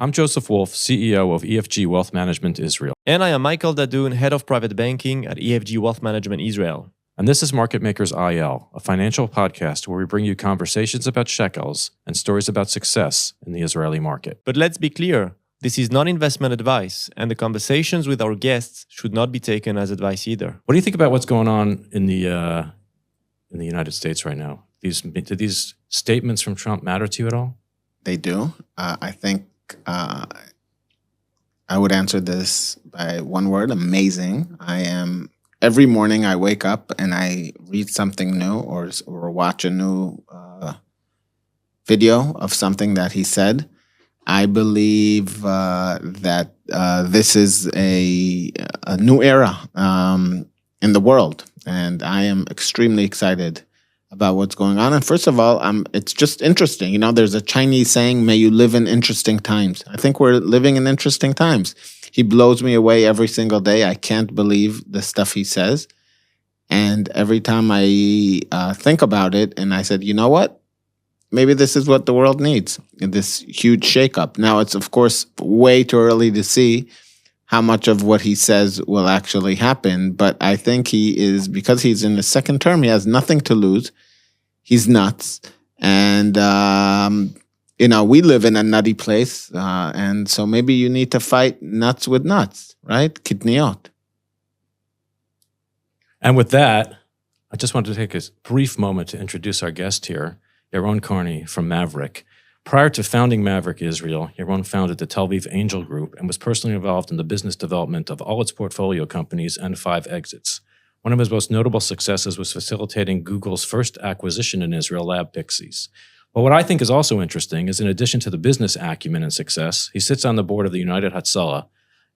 I'm Joseph Wolf, CEO of EFG Wealth Management Israel. And I am Michael Dadoun, Head of Private Banking at EFG Wealth Management Israel. And this is Market Makers IL, a financial podcast where we bring you conversations about shekels and stories about success in the Israeli market. But let's be clear, this is not investment advice, and the conversations with our guests should not be taken as advice either. What do you think about what's going on in the United States right now? Do these statements from Trump matter to you at all? They do. I think I would answer this by one word: amazing. Every morning I wake up and I read something new or watch a new video of something that he said. I believe that this is a new era in the world, and I am extremely excited about what's going on. And first of all, it's just interesting. You know, there's a Chinese saying, may you live in interesting times. I think we're living in interesting times. He blows me away every single day. I can't believe the stuff he says. And every time I think about it, and I said, you know what? Maybe this is what the world needs, this huge shakeup. Now, it's, of course, way too early to see how much of what he says will actually happen. But I think because he's in the second term, he has nothing to lose. He's nuts. And, we live in a nutty place. And so maybe you need to fight nuts with nuts, right? Kitniot. And with that, I just wanted to take a brief moment to introduce our guest here, Yaron Carni from Maverick. Prior to founding Maverick Israel, Yaron founded the Tel Aviv Angel Group and was personally involved in the business development of all its portfolio companies and 5 exits. One of his most notable successes was facilitating Google's first acquisition in Israel, Lab Pixies. But what I think is also interesting is, in addition to the business acumen and success, he sits on the board of the United Hatzalah,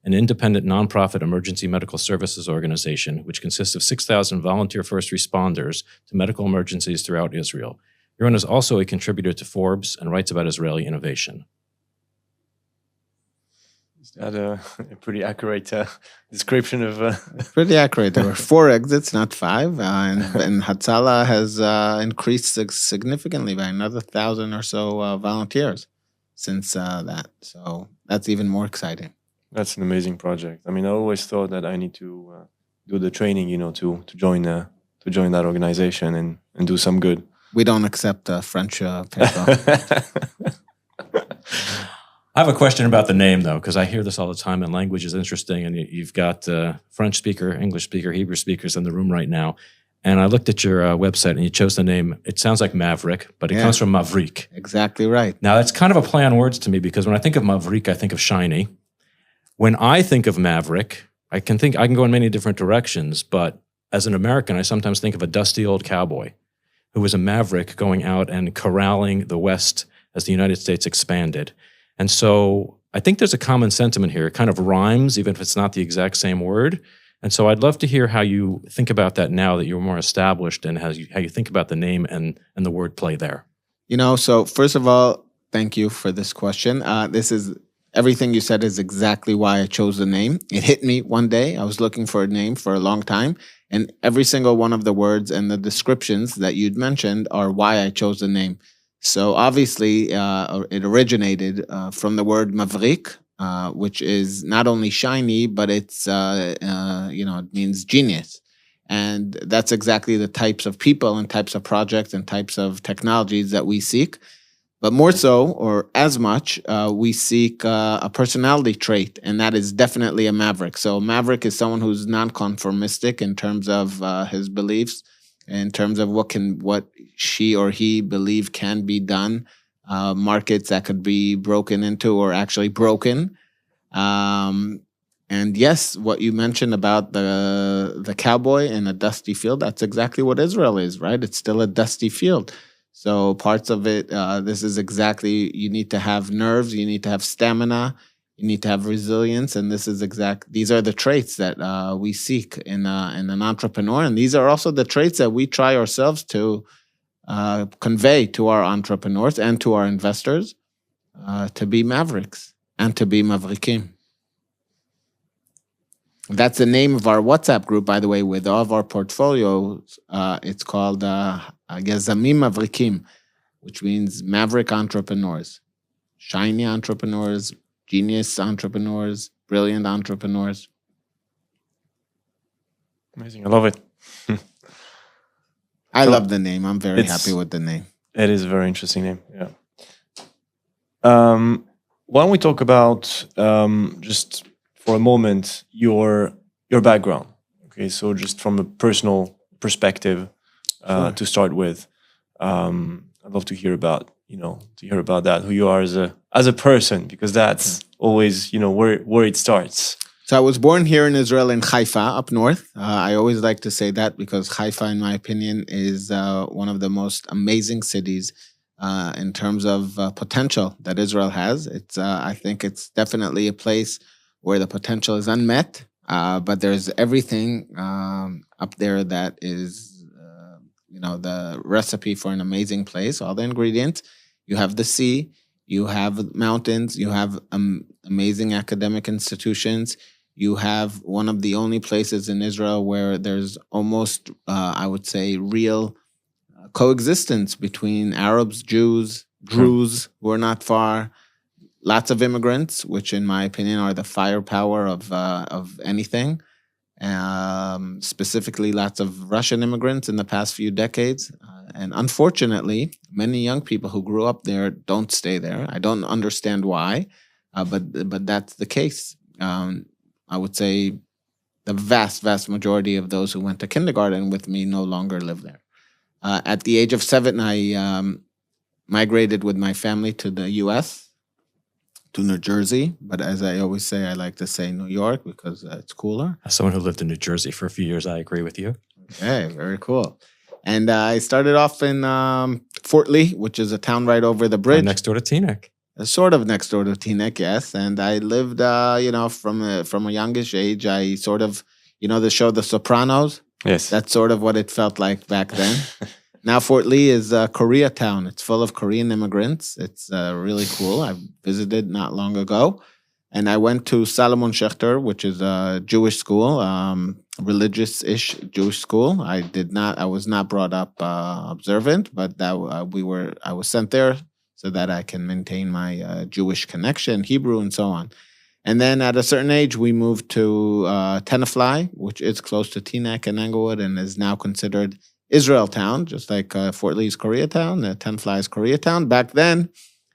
an independent nonprofit emergency medical services organization which consists of 6,000 volunteer first responders to medical emergencies throughout Israel. Yaron is also a contributor to Forbes and writes about Israeli innovation. Is that a pretty accurate description of... Pretty accurate. There were 4 exits, not 5. And Hatzalah has increased significantly by another 1,000 or so volunteers since that. So that's even more exciting. That's an amazing project. I mean, I always thought that I need to do the training, to join that organization and do some good. We don't accept French paper. I have a question about the name, though, because I hear this all the time, and language is interesting, and you've got French speaker, English speaker, Hebrew speakers in the room right now. And I looked at your website, and you chose the name. It sounds like Maverick, but it comes from Maverick. Exactly right. Now, that's kind of a play on words to me, because when I think of Maverick, I think of shiny. When I think of Maverick, I can go in many different directions, but as an American, I sometimes think of a dusty old cowboy who was a maverick going out and corralling the West as the United States expanded. And so I think there's a common sentiment here. It kind of rhymes, even if it's not the exact same word. And so I'd love to hear how you think about that now that you're more established, and how you think about the name and the word play there. So first of all, thank you for this question. Everything you said is exactly why I chose the name. It hit me one day. I was looking for a name for a long time, and every single one of the words and the descriptions that you'd mentioned are why I chose the name. So obviously, it originated from the word maverick, which is not only shiny, but it's it means genius, and that's exactly the types of people and types of projects and types of technologies that we seek. But more so, or as much, we seek a personality trait, and that is definitely a maverick. So a maverick is someone who's non-conformistic in terms of his beliefs, in terms of what she or he believe can be done, markets that could be broken into or actually broken. And yes, what you mentioned about the cowboy in a dusty field, that's exactly what Israel is, right? It's still a dusty field. So parts of it, this is exactly, you need to have nerves, you need to have stamina, you need to have resilience, and these are the traits that we seek in an entrepreneur, and these are also the traits that we try ourselves to convey to our entrepreneurs and to our investors, to be mavericks and to be maverikim. That's the name of our WhatsApp group, by the way, with all of our portfolios. It's called Yazamim Maverikim, which means maverick entrepreneurs, shiny entrepreneurs, genius entrepreneurs, brilliant entrepreneurs. Amazing. I love it. I So love the name. I'm very it's- happy with the name. It is a very interesting name. Yeah. Why don't we talk about just for a moment your background? Okay, so just from a personal perspective, Sure. to start with, I'd love to hear about that, who you are as a person, because that's always where it starts. So I was born here in Israel in Haifa, up north. I always like to say that because Haifa, in my opinion, is one of the most amazing cities in terms of potential that Israel has. I think it's definitely a place where the potential is unmet, but there's everything up there that is, the recipe for an amazing place. All the ingredients. You have the sea, you have mountains, you have amazing academic institutions. You have one of the only places in Israel where there's almost, I would say, real coexistence between Arabs, Jews, Druze, who are not far. Lots of immigrants, which, in my opinion, are the firepower of anything. Specifically, lots of Russian immigrants in the past few decades. And unfortunately, many young people who grew up there don't stay there. I don't understand why, but that's the case. I would say the vast, vast majority of those who went to kindergarten with me no longer live there. At the age of 7, I migrated with my family to the U.S., to New Jersey. But as I always say, I like to say New York because it's cooler. As someone who lived in New Jersey for a few years, I agree with you. Okay, very cool. And I started off in Fort Lee, which is a town right over the bridge. Next door to Teaneck. Sort of next door to Teaneck, yes. And I lived, from a youngish age. I sort of, the show The Sopranos. Yes. That's sort of what it felt like back then. Now Fort Lee is a Koreatown. It's full of Korean immigrants. It's really cool. I visited not long ago. And I went to Salomon Schechter, which is a Jewish school, religious-ish Jewish school. I was not brought up observant, but I was sent there so that I can maintain my Jewish connection, Hebrew, and so on. And then at a certain age, we moved to Tenafly, which is close to Teaneck and Englewood and is now considered Israel town, just like Fort Lee's Koreatown, Tenafly's Koreatown. Back then,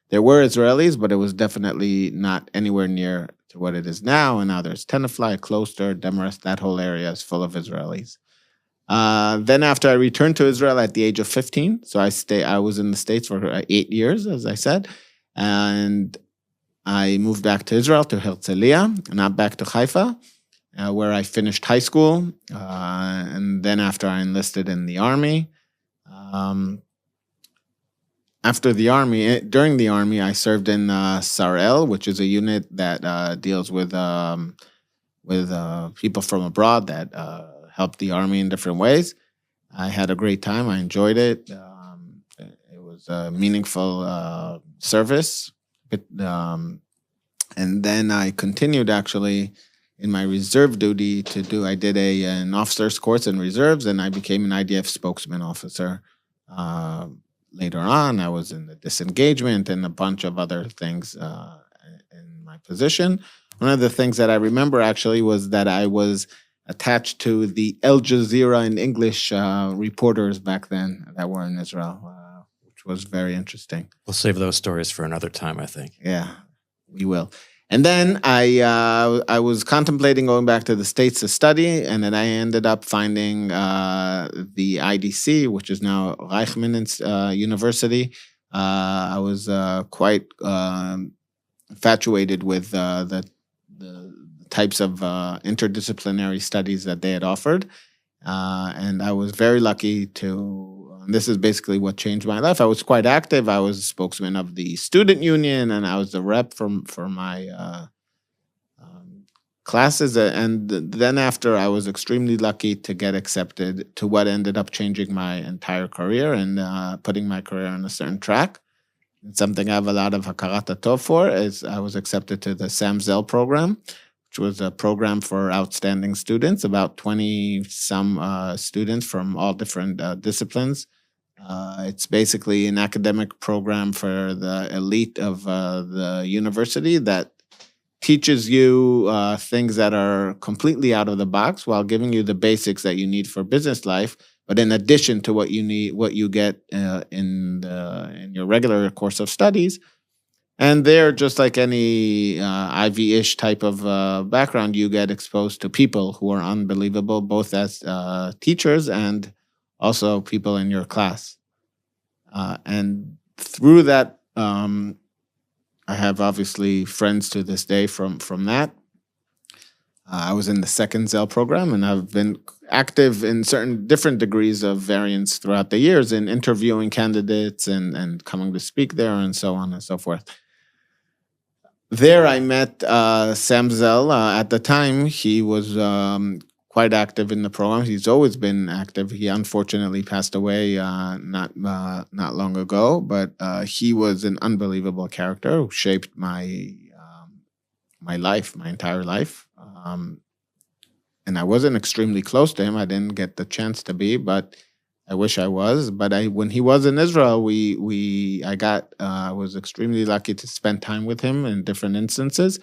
there were Israelis, but it was definitely not anywhere near to what it is now. And now there's Tenafly, Kloster, Demarest. That whole area is full of Israelis. Then after I returned to Israel at the age of 15, so I was in the States for 8 years, as I said, and I moved back to Israel, to Herzliya, not back to Haifa, where I finished high school, and then after I enlisted in the army. During the army, I served in Sarel, which is a unit that deals with people from abroad that helped the army in different ways. I had a great time. I enjoyed it. It was a meaningful service. And then I continued actually in my reserve duty I did an officer's course in reserves, and I became an IDF spokesman officer. Later on, I was in the disengagement and a bunch of other things in my position. One of the things that I remember actually was that I was attached to the Al Jazeera in English reporters back then that were in Israel, which was very interesting. We'll save those stories for another time, I think. Yeah, we will. And then I was contemplating going back to the States to study, and then I ended up finding the IDC, which is now Reichman University. I was quite infatuated with the types of interdisciplinary studies that they had offered. And I was very lucky this is basically what changed my life. I was quite active. I was a spokesman of the student union, and I was the rep for my classes. And then after, I was extremely lucky to get accepted to what ended up changing my entire career and putting my career on a certain track. And something I have a lot of hakarat hatov for is I was accepted to the Sam Zell program, which was a program for outstanding students, about 20-some students from all different disciplines. It's basically an academic program for the elite of the university that teaches you things that are completely out of the box while giving you the basics that you need for business life. But in addition to what you need, what you get in your regular course of studies. And there, just like any Ivy-ish type of background, you get exposed to people who are unbelievable, both as teachers and also people in your class. And through that, I have obviously friends to this day from that. I was in the second Zell program, and I've been active in certain different degrees of variance throughout the years in interviewing candidates and coming to speak there and so on and so forth. There I met Sam Zell. At the time, he was quite active in the program. He's always been active. He unfortunately passed away not long ago, but he was an unbelievable character who shaped my life, my entire life. And I wasn't extremely close to him. I didn't get the chance to be, but I wish I was. But when he was in Israel, I was extremely lucky to spend time with him in different instances.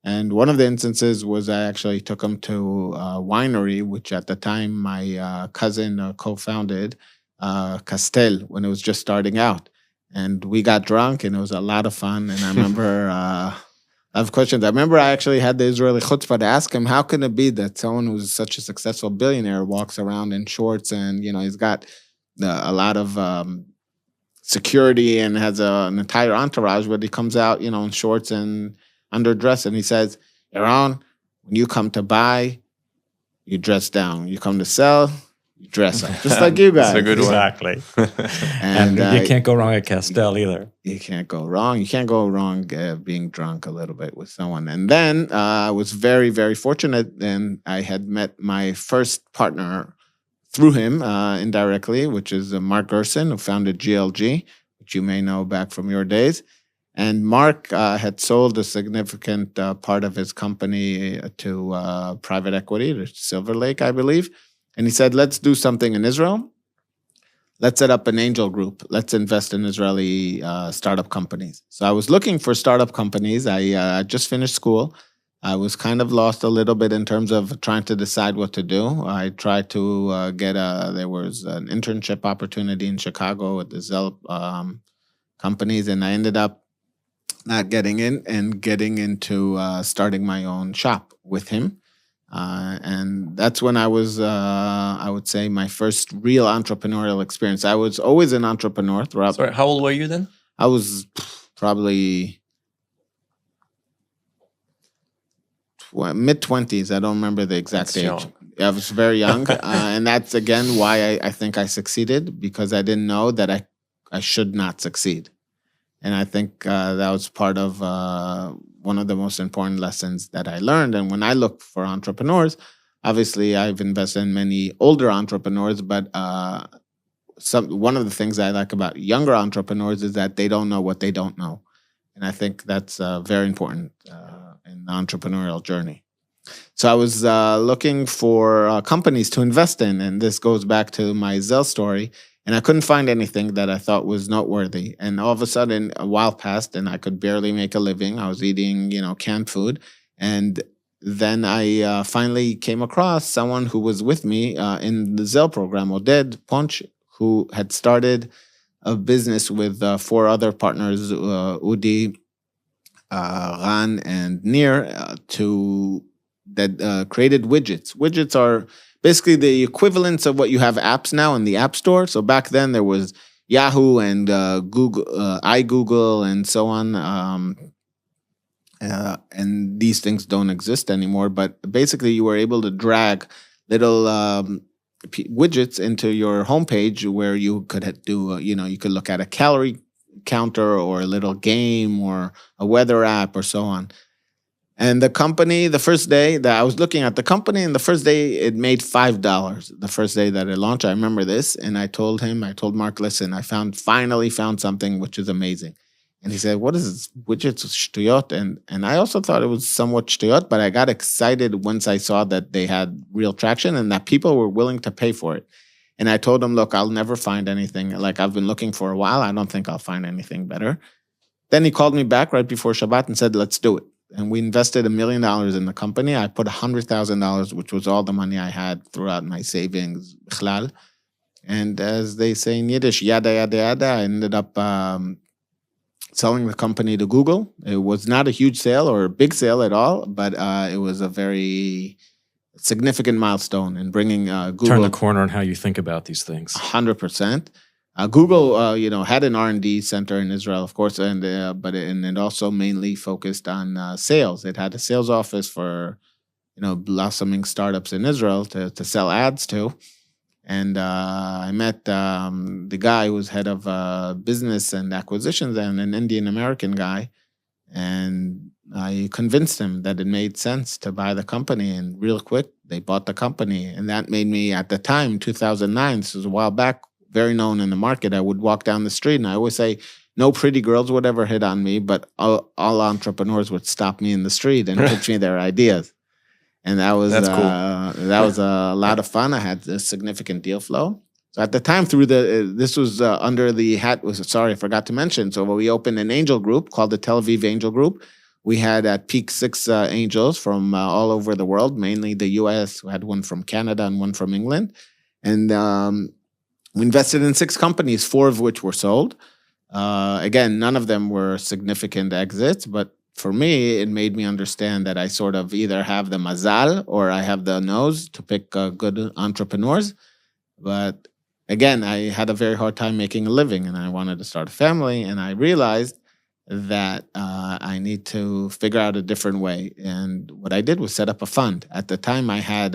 And one of the instances was I actually took him to a winery, which at the time my cousin co-founded, Castel, when it was just starting out. And we got drunk, and it was a lot of fun. And I remember I have questions. I remember I actually had the Israeli chutzpah to ask him, how can it be that someone who's such a successful billionaire walks around in shorts and, he's got a lot of security and has an entire entourage, but he comes out, in shorts and underdressed, and he says, Yaron, when you come to buy, you dress down. You come to sell, you dress up. Just like you guys. That's a good one. Exactly. And you can't go wrong at Castel either. You can't go wrong. You can't go wrong being drunk a little bit with someone. And then I was very, very fortunate. And I had met my first partner through him indirectly, which is Mark Gerson, who founded GLG, which you may know back from your days. And Mark had sold a significant part of his company to private equity, to Silver Lake, I believe. And he said, let's do something in Israel. Let's set up an angel group. Let's invest in Israeli startup companies. So I was looking for startup companies. I just finished school. I was kind of lost a little bit in terms of trying to decide what to do. I tried to there was an internship opportunity in Chicago with the Zell companies, and I ended up not getting in and getting into starting my own shop with him. And that's when I was, I would say, my first real entrepreneurial experience. I was always an entrepreneur throughout. Sorry, how old were you then? I was probably mid-20s. I don't remember the exact age. Young. I was very young. And that's, again, why I think I succeeded, because I didn't know that I should not succeed. And I think that was part of one of the most important lessons that I learned. And when I look for entrepreneurs, obviously I've invested in many older entrepreneurs, but one of the things I like about younger entrepreneurs is that they don't know what they don't know. And I think that's very important in the entrepreneurial journey. So I was looking for companies to invest in, and this goes back to my Zell story. And I couldn't find anything that I thought was noteworthy. And all of a sudden, a while passed, and I could barely make a living. I was eating, canned food. And then I finally came across someone who was with me in the Zell program, Oded Ponch, who had started a business with 4 other partners, Udi, Ran, and Nir, that created widgets. Widgets are basically the equivalents of what you have apps now in the App Store. So back then there was Yahoo and Google, iGoogle, and so on. And these things don't exist anymore. But basically, you were able to drag little widgets into your homepage where you could do, you could look at a calorie counter or a little game or a weather app or so on. And the company, the first day that I was looking at the company, and the first day it made $5. The first day that it launched, I remember this. And I told Mark, listen, I finally found something which is amazing. And he said, what is this? Widgets shtuyot? And I also thought it was somewhat shtuyot, but I got excited once I saw that they had real traction and that people were willing to pay for it. And I told him, look, I'll never find anything. Like I've been looking for a while. I don't think I'll find anything better. Then he called me back right before Shabbat and said, let's do it. and we invested $1 million in the company. I put $100,000, which was all the money I had throughout my savings, bichlal. And as they say in Yiddish, yada, yada, yada, I ended up selling the company to Google. It was not a huge sale or a big sale at all, but it was a very significant milestone in bringing Google. Turn the corner on how you think about these things. 100%. Google, had an R&D center in Israel, of course, and it also mainly focused on sales. It had a sales office for, blossoming startups in Israel to sell ads to. And I met the guy who was head of business and acquisitions, and an Indian American guy, and I convinced him that it made sense to buy the company. And real quick, they bought the company, and that made me, at the time, 2009. This was a while back. Very known in the market. I would walk down the street and I always say, no pretty girls would ever hit on me, but all entrepreneurs would stop me in the street and pitch me their ideas. And that was cool. That was a lot of fun. I had a significant deal flow. So at the time, this was under the hat. Sorry, I forgot to mention. So we opened an angel group called the Tel Aviv Angel Group. We had at peak 6 angels from all over the world, mainly the U.S. We had one from Canada and one from England. And we invested in 6 companies, 4 of which were sold. Again, none of them were significant exits, but for me, it made me understand that I sort of either have the mazal or I have the nose to pick good entrepreneurs. But again, I had a very hard time making a living, and I wanted to start a family, and I realized that I need to figure out a different way. And what I did was set up a fund. At the time, I had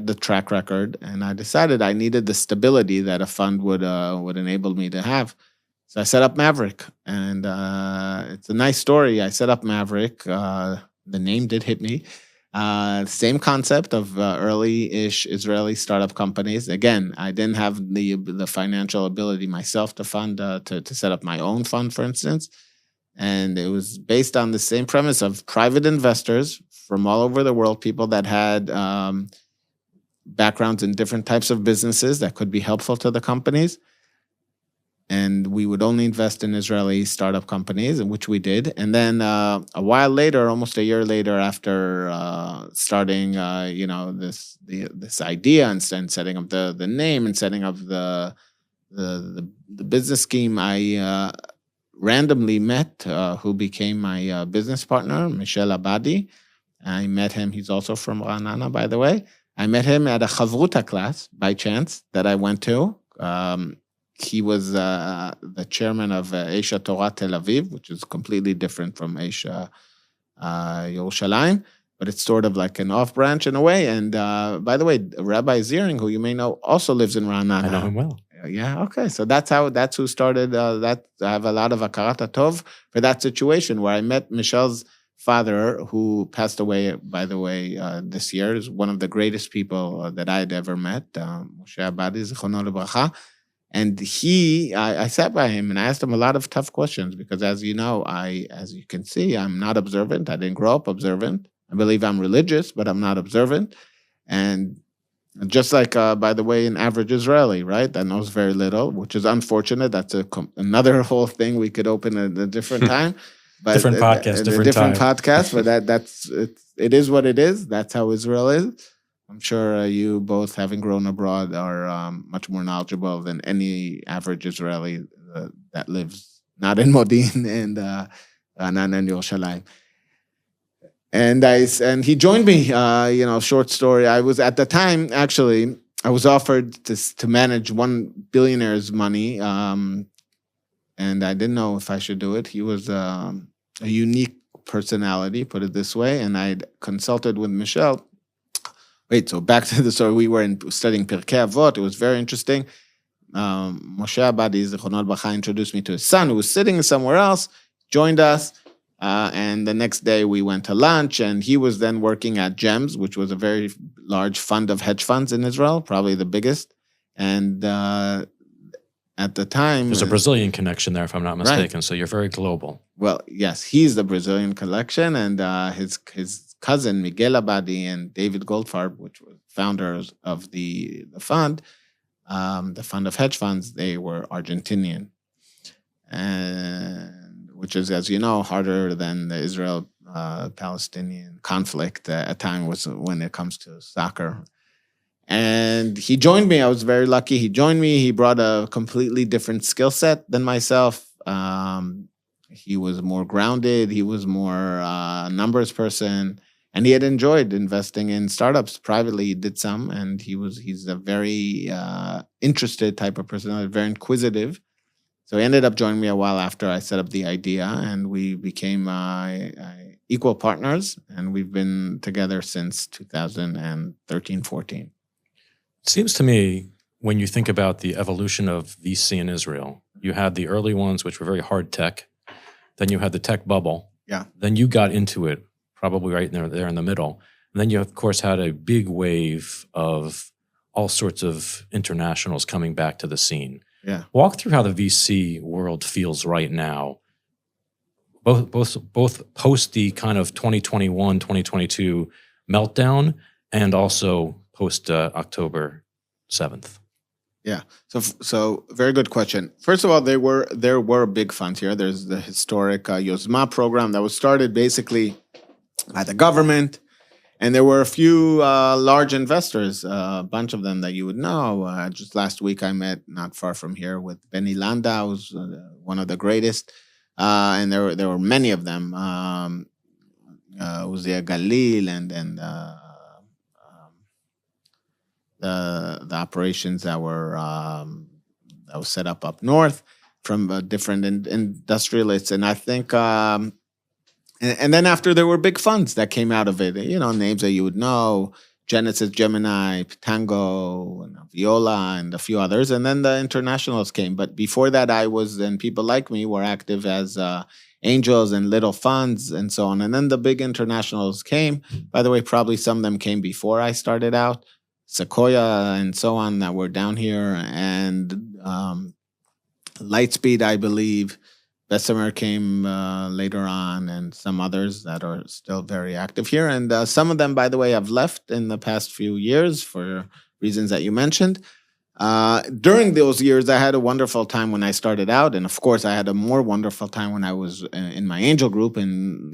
the track record, and I decided I needed the stability that a fund would enable me to have. So I set up Maverick, and it's a nice story. I set up Maverick. The name did hit me. Same concept of early-ish Israeli startup companies. Again, I didn't have the financial ability myself to fund to set up my own fund, for instance. And it was based on the same premise of private investors from all over the world, people that had backgrounds in different types of businesses that could be helpful to the companies. And we would only invest in Israeli startup companies, which we did. And then a while later, almost a year later, after starting, this idea and setting up the name and setting up the business scheme, I randomly met who became my business partner, Michel Abadi. I met him. He's also from Ra'anana, by the way. I met him at a Chavruta class by chance that I went to. He was the chairman of Asia Torah Tel Aviv, which is completely different from Asia Yerushalayim, but it's sort of like an off branch in a way. And by the way, Rabbi Ziering, who you may know, also lives in Ra'anana. I know him well. Yeah, okay. So that's who started that. I have a lot of akarat tov for that situation where I met Michel's father, who passed away, by the way, this year. Is one of the greatest people that I had ever met, Moshe Abadi, zichrono lebracha. And I sat by him and I asked him a lot of tough questions because, as you know, as you can see, I'm not observant. I didn't grow up observant. I believe I'm religious, but I'm not observant. And just like, by the way, an average Israeli, right, that knows very little, which is unfortunate. That's another whole thing we could open at a different time. But different podcast, different podcast. But it is what it is. That's how Israel is. I'm sure you both, having grown abroad, are much more knowledgeable than any average Israeli that lives not in Modin and not in Yerushalayim. And he joined me. Short story. I was at the time actually. I was offered to manage one billionaire's money, and I didn't know if I should do it. He was a unique personality, put it this way, and I consulted with Michel. Wait, so back to the story. We were studying Pirkei Avot. It was very interesting. Moshe Abadi, zichrono lebracha, introduced me to his son, who was sitting somewhere else, joined us, and the next day we went to lunch, and he was then working at GEMS, which was a very large fund of hedge funds in Israel, probably the biggest. And at the time... There's a Brazilian connection there, if I'm not mistaken, right. So you're very global. Well, yes, he's the Brazilian connection, and his cousin Miguel Abadi and David Goldfarb, which were founders of the fund of hedge funds, they were Argentinian. And which is, as you know, harder than the Israel-Palestinian conflict at time was when it comes to soccer. And he joined me. I was very lucky. He joined me. He brought a completely different skill set than myself. He was more grounded. He was more numbers person. And he had enjoyed investing in startups privately. He did some, and he's a very interested type of person, very inquisitive. So he ended up joining me a while after I set up the idea, and we became equal partners, and we've been together since 2013-14. It seems to me, when you think about the evolution of VC in Israel, you had the early ones, which were very hard tech. Then you had the tech bubble. Yeah. Then you got into it, probably right there in the middle. And then you, of course, had a big wave of all sorts of internationals coming back to the scene. Yeah. Walk through how the VC world feels right now, both post the kind of 2021, 2022 meltdown, and also post October 7th. Yeah. So very good question. First of all, there were big funds here. There's the historic Yozma program that was started basically by the government. And there were a few large investors, a bunch of them that you would know. Just last week, I met not far from here with Benny Landau, who's one of the greatest. And there were many of them. Uzziah Galil and the operations that was set up north from different industrialists. And I think... And then after, there were big funds that came out of it, names that you would know, Genesis Gemini, Tango, and Viola, and a few others. And then the internationals came. But before that, and people like me were active as angels and little funds and so on. And then the big internationals came. By the way, probably some of them came before I started out, Sequoia and so on that were down here. And Lightspeed, I believe. Bessemer came later on, and some others that are still very active here. And some of them, by the way, have left in the past few years for reasons that you mentioned. During those years, I had a wonderful time when I started out. And of course, I had a more wonderful time when I was in my angel group. In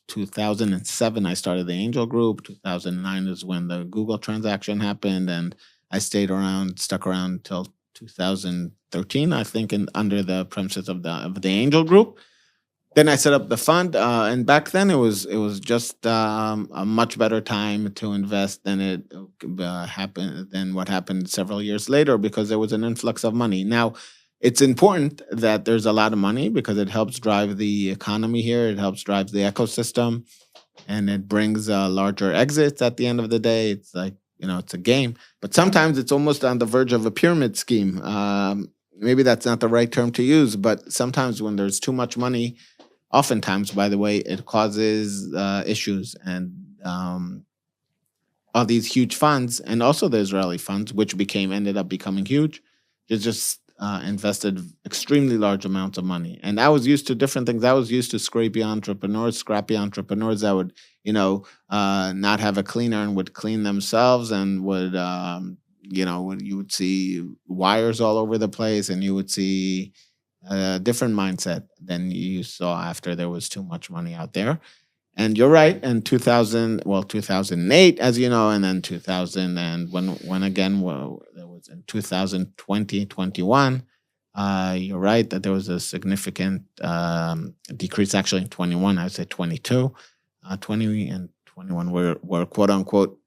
2007, I started the angel group. 2009 is when the Google transaction happened. And I stuck around until 2013, I think, under the premises of the Angel Group. Then I set up the fund, and back then it was just a much better time to invest than it happened than what happened several years later, because there was an influx of money. Now, it's important that there's a lot of money because it helps drive the economy here. It helps drive the ecosystem, and it brings larger exits at the end of the day. It's like, it's a game, but sometimes it's almost on the verge of a pyramid scheme. Maybe that's not the right term to use, but sometimes when there's too much money, oftentimes, by the way, it causes issues. And all these huge funds, and also the Israeli funds, which ended up becoming huge, just invested extremely large amounts of money. And I was used to different things. I was used to scrappy entrepreneurs that would, not have a cleaner and would clean themselves, and would, you would see wires all over the place, and you would see a different mindset than you saw after there was too much money out there. And you're right, in 2008, as you know, and then 2000, and when again, there was in 2020, 21, you're right that there was a significant decrease, actually in 21, I would say 22. 20 and 21 were quote unquote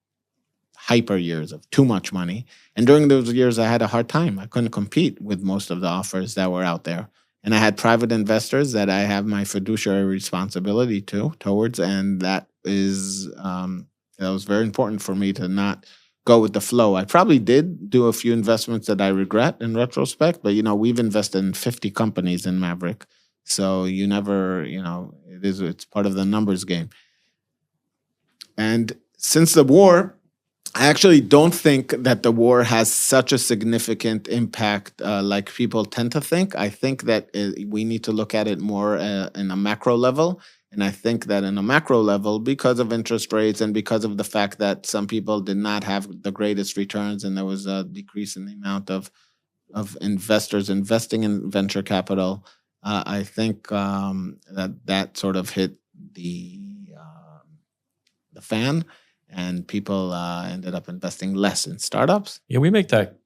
hyper years of too much money. And during those years, I had a hard time. I couldn't compete with most of the offers that were out there. And I had private investors that I have my fiduciary responsibility towards, and that was very important for me to not go with the flow. I probably did do a few investments that I regret in retrospect, but we've invested in 50 companies in Maverick, so you never, it's part of the numbers game. And since the war, I actually don't think that the war has such a significant impact like people tend to think. I think that we need to look at it more in a macro level. And I think that in a macro level, because of interest rates and because of the fact that some people did not have the greatest returns, and there was a decrease in the amount of investors investing in venture capital, I think that sort of hit the fan, and people ended up investing less in startups. Yeah, we make that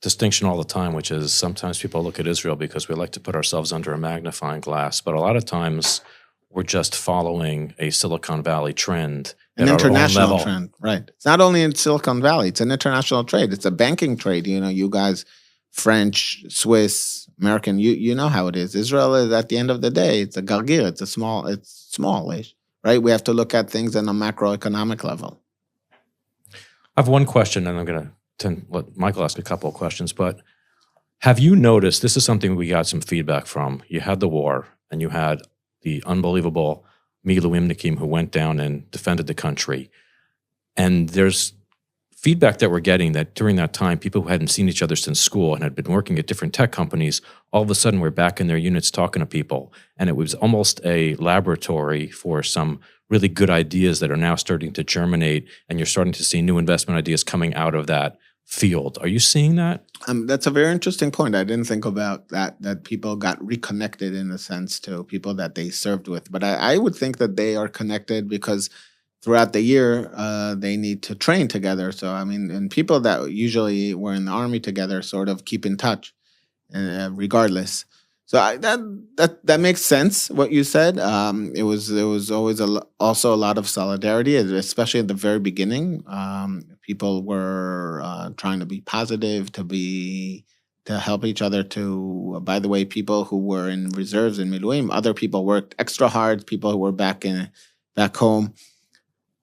distinction all the time, which is sometimes people look at Israel because we like to put ourselves under a magnifying glass, but a lot of times we're just following a Silicon Valley trend. An at our own international level. trend, right? It's not only in Silicon Valley; it's an international trade. It's a banking trade. You guys, French, Swiss, American. You know how it is. Israel is, at the end of the day, it's a gargir. It's smallish, right? We have to look at things on a macroeconomic level. I have one question, and I'm going to let Michael ask a couple of questions. But have you noticed? This is something we got some feedback from. You had the war, and you had the unbelievable Miluimnikim who went down and defended the country. And there's feedback that we're getting that during that time, people who hadn't seen each other since school and had been working at different tech companies, all of a sudden were back in their units talking to people. And it was almost a laboratory for some really good ideas that are now starting to germinate, and you're starting to see new investment ideas coming out of that field. Are you seeing that? That's a very interesting point. I didn't think about that people got reconnected in a sense to people that they served with. But I would think that they are connected because throughout the year, they need to train together. So, I mean, and people that usually were in the army together sort of keep in touch regardless. So that makes sense, what you said. It was always also a lot of solidarity, especially at the very beginning. People were trying to be positive, to help each other. By the way, people who were in reserves in Miluim, other people worked extra hard. People who were back home.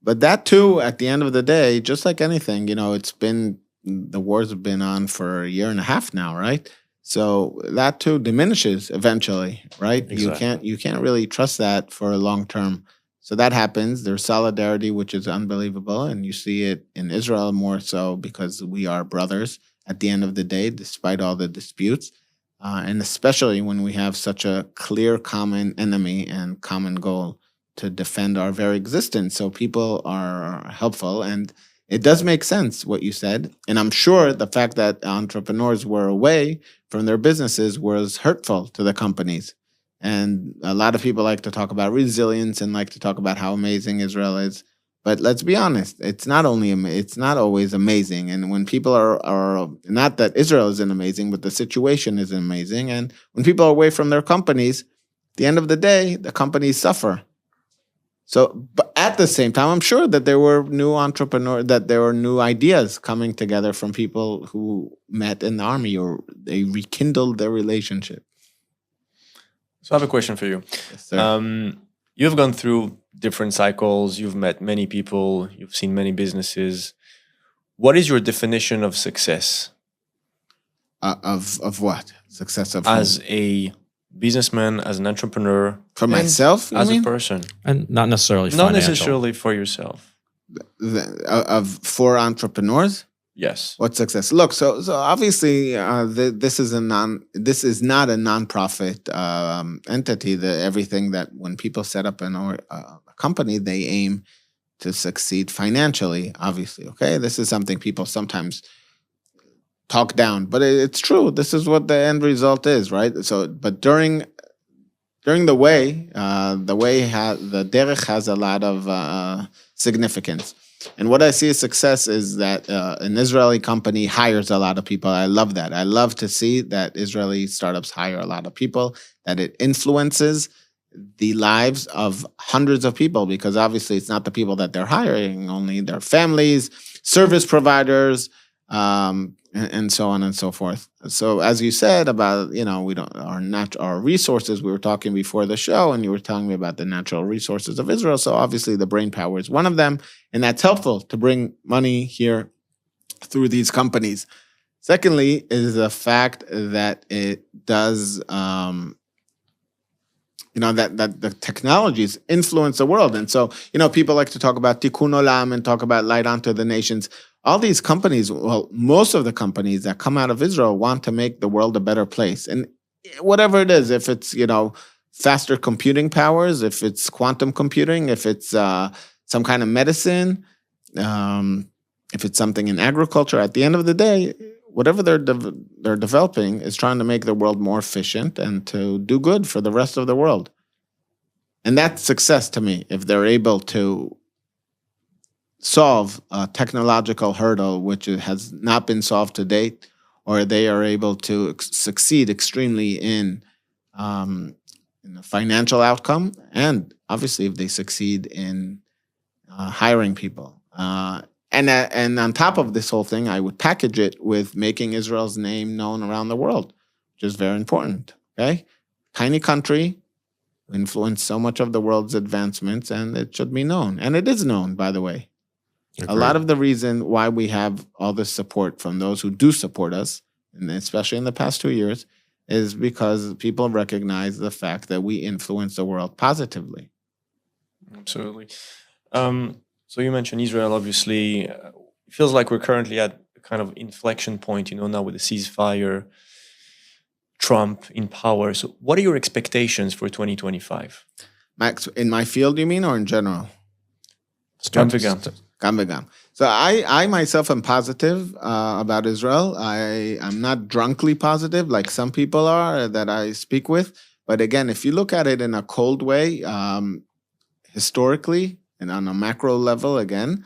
But that too, at the end of the day, just like anything, the wars have been on for a year and a half now, right? So that too diminishes eventually, right? Exactly. You can't really trust that for a long term. So that happens. There's solidarity, which is unbelievable, and you see it in Israel more so because we are brothers at the end of the day, despite all the disputes, and especially when we have such a clear common enemy and common goal to defend our very existence. So people are helpful, and it does make sense what you said. And I'm sure the fact that entrepreneurs were away from their businesses was hurtful to the companies. And a lot of people like to talk about resilience and like to talk about how amazing Israel is. But let's be honest, it's not always amazing. And when people are not that Israel isn't amazing, but the situation isn't amazing. And when people are away from their companies, at the end of the day, the companies suffer. So, but at the same time, I'm sure that there were new ideas coming together from people who met in the army, or they rekindled their relationship. So I have a question for you. Yes, sir. You've gone through different cycles. You've met many people. You've seen many businesses. What is your definition of success? Of what? Success of As whom? a businessman, as an entrepreneur, For and myself, you as mean? a person, And not necessarily not financial. necessarily for yourself. For entrepreneurs. Yes. What success? Look, so obviously, this is not a nonprofit entity. Everything that when people set up a company, they aim to succeed financially. Obviously, okay. This is something people sometimes talk down, but it's true. This is what the end result is, right? So, but during the way, the derech has a lot of significance. And what I see as success is that an Israeli company hires a lot of people. I love that. I love to see that Israeli startups hire a lot of people, that it influences the lives of hundreds of people, because obviously it's not the people that they're hiring, only their families, service providers, and so on and so forth. So as you said about, our resources, we were talking before the show, and you were telling me about the natural resources of Israel. So obviously the brain power is one of them, and that's helpful to bring money here through these companies. Secondly is the fact that it does, that the technologies influence the world. And so, people like to talk about tikkun olam and talk about light onto the nations. All these companies, most of the companies that come out of Israel want to make the world a better place. And whatever it is, if it's, faster computing powers, if it's quantum computing, if it's some kind of medicine, if it's something in agriculture, at the end of the day, whatever they're developing is trying to make the world more efficient and to do good for the rest of the world. And that's success to me, if they're able to solve a technological hurdle which has not been solved to date, or they are able to succeed extremely in the financial outcome, and obviously if they succeed in hiring people. And on top of this whole thing, I would package it with making Israel's name known around the world, which is very important. Okay, tiny country, influence so much of the world's advancements, and it should be known. And it is known, by the way. Agreed. A lot of the reason why we have all this support from those who do support us, and especially in the past 2 years, is because people recognize the fact that we influence the world positively. Absolutely. So you mentioned Israel, obviously. It feels like we're currently at a kind of inflection point, now with the ceasefire, Trump in power. So what are your expectations for 2025? Max, in my field, you mean, or in general? Gam. So I myself am positive about Israel. I'm not drunkly positive like some people are that I speak with. But again, if you look at it in a cold way, historically and on a macro level, again,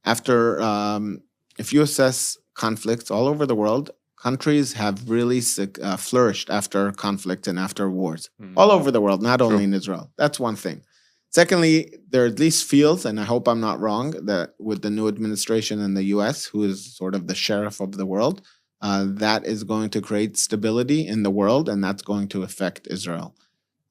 if you assess conflicts all over the world, countries have really flourished after conflict and after wars. All over the world, not only in Israel. That's one thing. Secondly, there at least feels, and I hope I'm not wrong, that with the new administration in the U.S., who is sort of the sheriff of the world, that is going to create stability in the world, and that's going to affect Israel.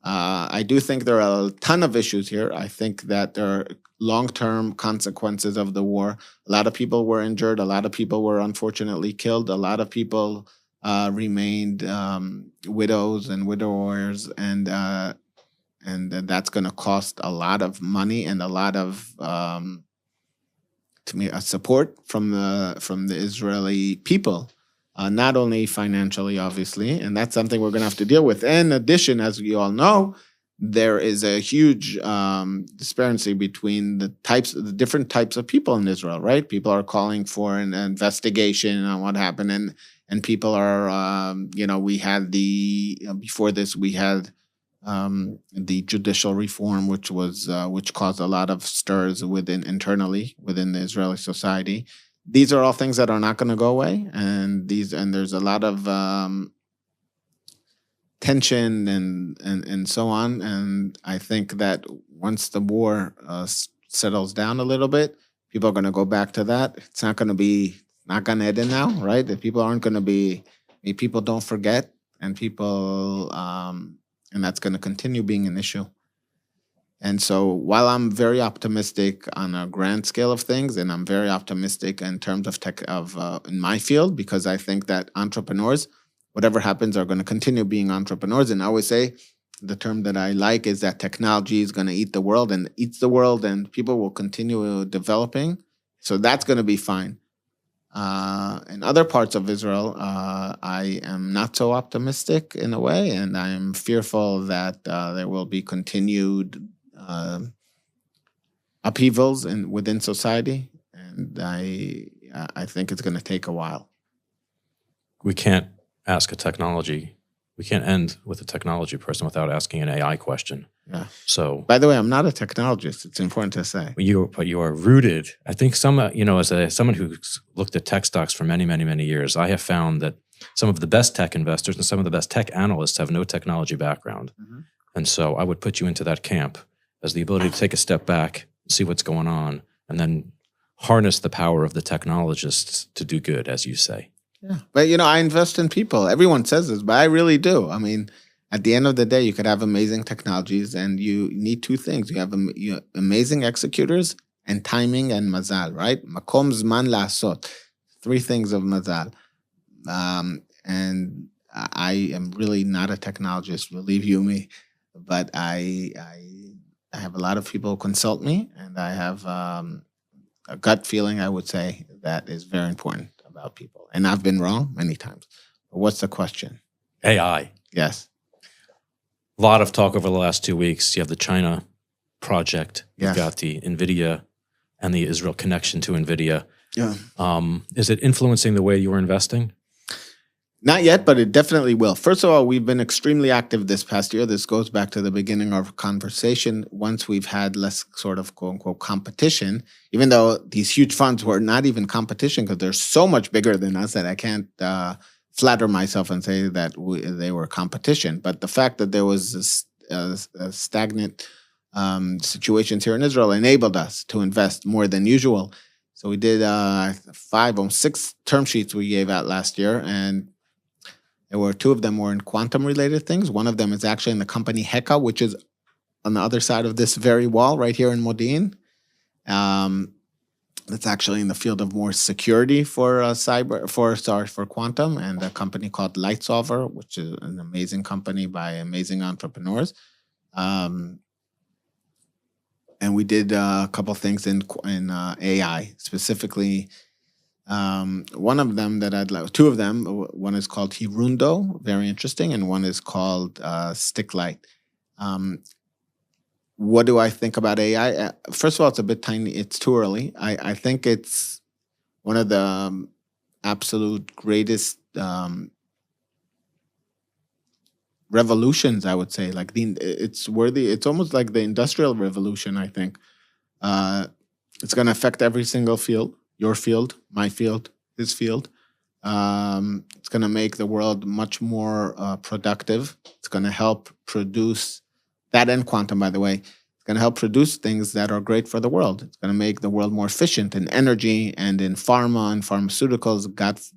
I do think there are a ton of issues here. I think that there are long-term consequences of the war. A lot of people were injured. A lot of people were unfortunately killed. A lot of people remained widows and widowers, and that's going to cost a lot of money and a lot of to me support from the Israeli people, not only financially, obviously, and that's something we're going to have to deal with. In addition, as you all know, there is a huge disparity between the different types of people in Israel. Right? People are calling for an investigation on what happened, and people are we had before this we had. The judicial reform, which caused a lot of stirs internally within the Israeli society. These are all things that are not going to go away, and there's a lot of tension and so on. And I think that once the war settles down a little bit, people are going to go back to that. It's not going to be Gan Eden now, right? That people aren't going to be. People don't forget, and people. And that's going to continue being an issue. And so while I'm very optimistic on a grand scale of things, and I'm very optimistic in terms of in my field, because I think that entrepreneurs, whatever happens, are going to continue being entrepreneurs. And I always say the term that I like is that technology is going to eat the world and eats the world, and people will continue developing. So that's going to be fine. In other parts of Israel, I am not so optimistic in a way, and I am fearful that there will be continued upheavals within society, and I think it's going to take a while. We can't end with a technology person without asking an AI question. Yeah. So, by the way, I'm not a technologist. It's important to say. But you are rooted. I think as someone who's looked at tech stocks for many, many, many years, I have found that some of the best tech investors and some of the best tech analysts have no technology background. Mm-hmm. And so I would put you into that camp as the ability to take a step back, see what's going on, and then harness the power of the technologists to do good, as you say. Yeah. But, I invest in people. Everyone says this, but I really do. I mean, at the end of the day, you could have amazing technologies, and you need two things. You have amazing executors and timing and mazal, right? Makom zman la'asot. 3 things of mazal. And I am really not a technologist, believe you me, but I have a lot of people consult me, and I have a gut feeling, I would say, that is very important about people. And I've been wrong many times. But what's the question? AI. Yes. A lot of talk over the last 2 weeks. You have the China project. Yes. You've got the NVIDIA and the Israel connection to NVIDIA. Yeah. Is it influencing the way you were investing? Not yet, but it definitely will. First of all, we've been extremely active this past year. This goes back to the beginning of our conversation. Once we've had less sort of quote unquote competition, even though these huge funds were not even competition because they're so much bigger than us that I can't flatter myself and say that they were competition. But the fact that there was a stagnant situations here in Israel enabled us to invest more than usual. So we did 5 or 6 term sheets we gave out last year, and there were 2 of them were in quantum-related things. One of them is actually in the company Heka, which is on the other side of this very wall right here in Modi'in. That's actually in the field of more security for quantum, and a company called LightSolver, which is an amazing company by amazing entrepreneurs. And we did a couple things in AI, specifically. One of them that I'd like, 2 of them, one is called Hirundo, very interesting, and one is called Sticklight. What do I think about AI? First of all, it's a bit tiny. It's too early. I think it's one of the absolute greatest revolutions, I would say. Like it's worthy. It's almost like the Industrial Revolution, I think. It's going to affect every single field. Your field, my field, his field. It's going to make the world much more productive. It's going to help produce that, and quantum, by the way. It's going to help produce things that are great for the world. It's going to make the world more efficient in energy and in pharma and pharmaceuticals.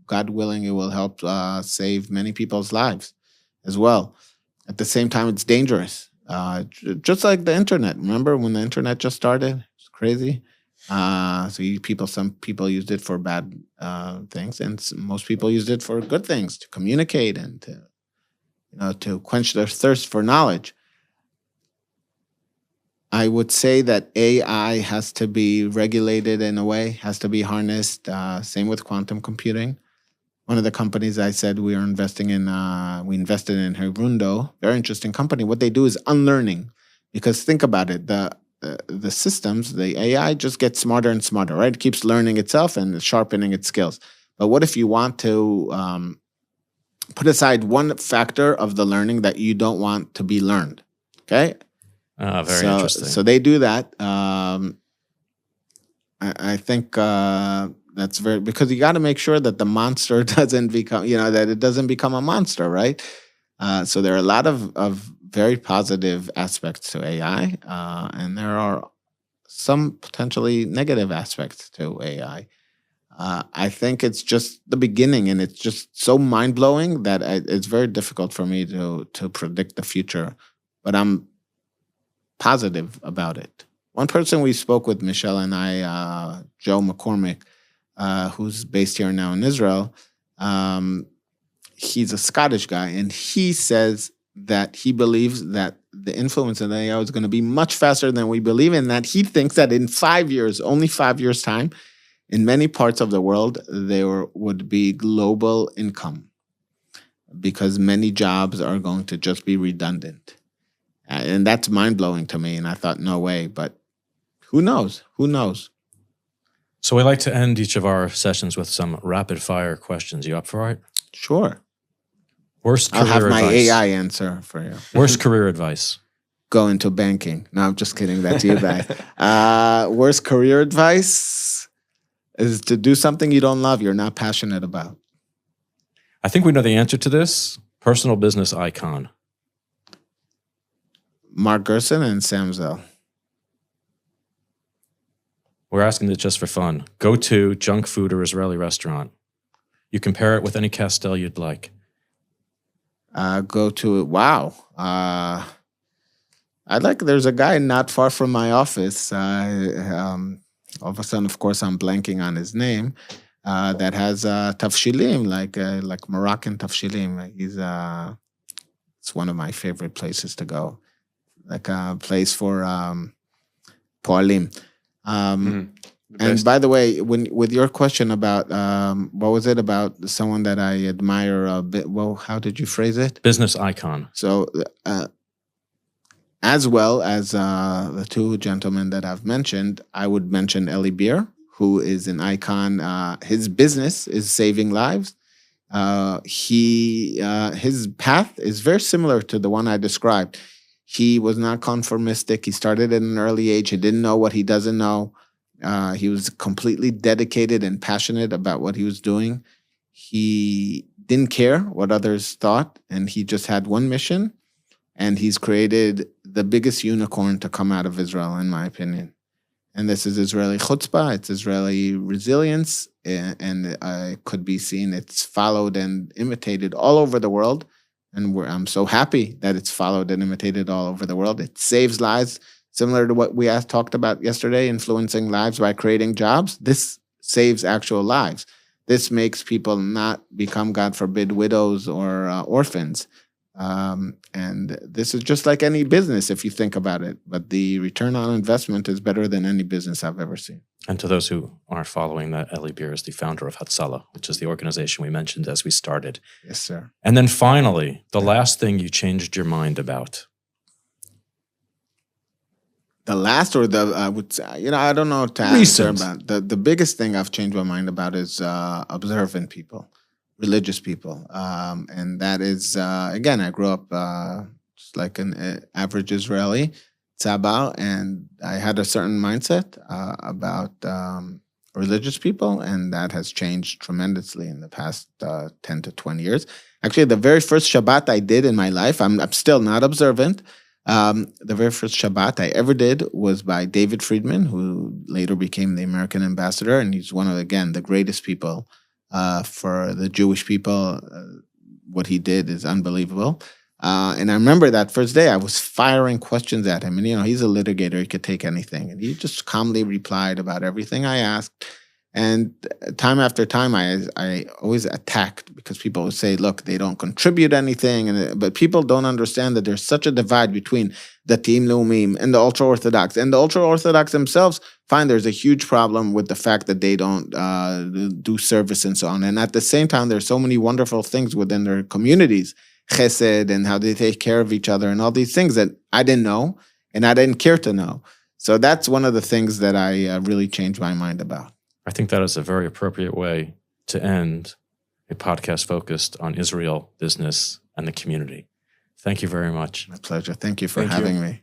God willing, it will help save many people's lives as well. At the same time, it's dangerous. Just like the internet. Remember when the internet just started? It's crazy. Some people used it for bad things, and most people used it for good things, to communicate and to quench their thirst for knowledge. I would say that AI has to be regulated in a way, has to be harnessed. Same with quantum computing. One of the companies I said we invested in Hirundo, very interesting company. What they do is unlearning, because think about it, the systems, the AI just gets smarter and smarter, right? It keeps learning itself and sharpening its skills. But what if you want to put aside one factor of the learning that you don't want to be learned? Okay? Very interesting. So they do that. I think that's very, because you got to make sure that the monster doesn't become, that it doesn't become a monster, right? So there are a lot of very positive aspects to AI, and there are some potentially negative aspects to AI. I think it's just the beginning, and it's just so mind-blowing that it's very difficult for me to predict the future. But I'm positive about it. One person we spoke with, Michelle and I, Joe McCormick, who's based here now in Israel, he's a Scottish guy, and he says that he believes that the influence of AI is going to be much faster than we believe, and that he thinks that in 5 years, only 5 years' time, in many parts of the world, there would be global income, because many jobs are going to just be redundant. And that's mind-blowing to me, and I thought, no way, but who knows? Who knows? So we like to end each of our sessions with some rapid-fire questions. You up for it? Sure. Worst career I'll have my advice. AI answer for you. Worst career advice. Go into banking. No, I'm just kidding. That's you guys. Worst career advice is to do something you don't love, you're not passionate about. I think we know the answer to this. Personal business icon. Mark Gerson and Sam Zell. We're asking this just for fun. Go-to junk food or Israeli restaurant. You compare it with any Castell you'd like. Wow. There's a guy not far from my office. All of a sudden, of course, I'm blanking on his name. That has tafshilim, like Moroccan tafshilim. It's one of my favorite places to go. Like a place for poalim. And by the way, with your question about what was it about someone that I admire a bit? Well, how did you phrase it? Business icon. So, as well as the 2 gentlemen that I've mentioned, I would mention Eli Beer, who is an icon. His business is saving lives. His path is very similar to the one I described. He was not conformistic. He started at an early age. He didn't know what he doesn't know. He was completely dedicated and passionate about what he was doing. He didn't care what others thought, and he just had one mission, and he's created the biggest unicorn to come out of Israel, in my opinion. And this is Israeli chutzpah, it's Israeli resilience, and it could be seen, it's followed and imitated all over the world. And I'm so happy that it's followed and imitated all over the world. It saves lives, similar to what we talked about yesterday, influencing lives by creating jobs. This saves actual lives. This makes people not become, God forbid, widows or orphans. And this is just like any business, if you think about it. But the return on investment is better than any business I've ever seen. And to those who aren't following that, Eli Beer is the founder of Hatzalah, which is the organization we mentioned as we started. Yes, sir. And then finally, the last thing you changed your mind about. The last, or I would say, I don't know to answer about. The biggest thing I've changed my mind about is observant people, religious people. And that is, again, I grew up just like an average Israeli, tzabal, and I had a certain mindset about religious people, and that has changed tremendously in the past 10 to 20 years. Actually, the very first Shabbat I did in my life, I'm still not observant. The very first Shabbat I ever did was by David Friedman, who later became the American ambassador, and he's one of, again, the greatest people for the Jewish people. What he did is unbelievable. And I remember that first day I was firing questions at him. And, he's a litigator. He could take anything. And he just calmly replied about everything I asked. And time after time, I always attacked because people would say, look, they don't contribute anything. But people don't understand that there's such a divide between the Datim Leumim and the ultra-Orthodox. And the ultra-Orthodox themselves find there's a huge problem with the fact that they don't do service and so on. And at the same time, there's so many wonderful things within their communities, chesed, and how they take care of each other and all these things that I didn't know and I didn't care to know. So that's one of the things that I really changed my mind about. I think that is a very appropriate way to end a podcast focused on Israel, business, and the community. Thank you very much. My pleasure. Thank you for having me.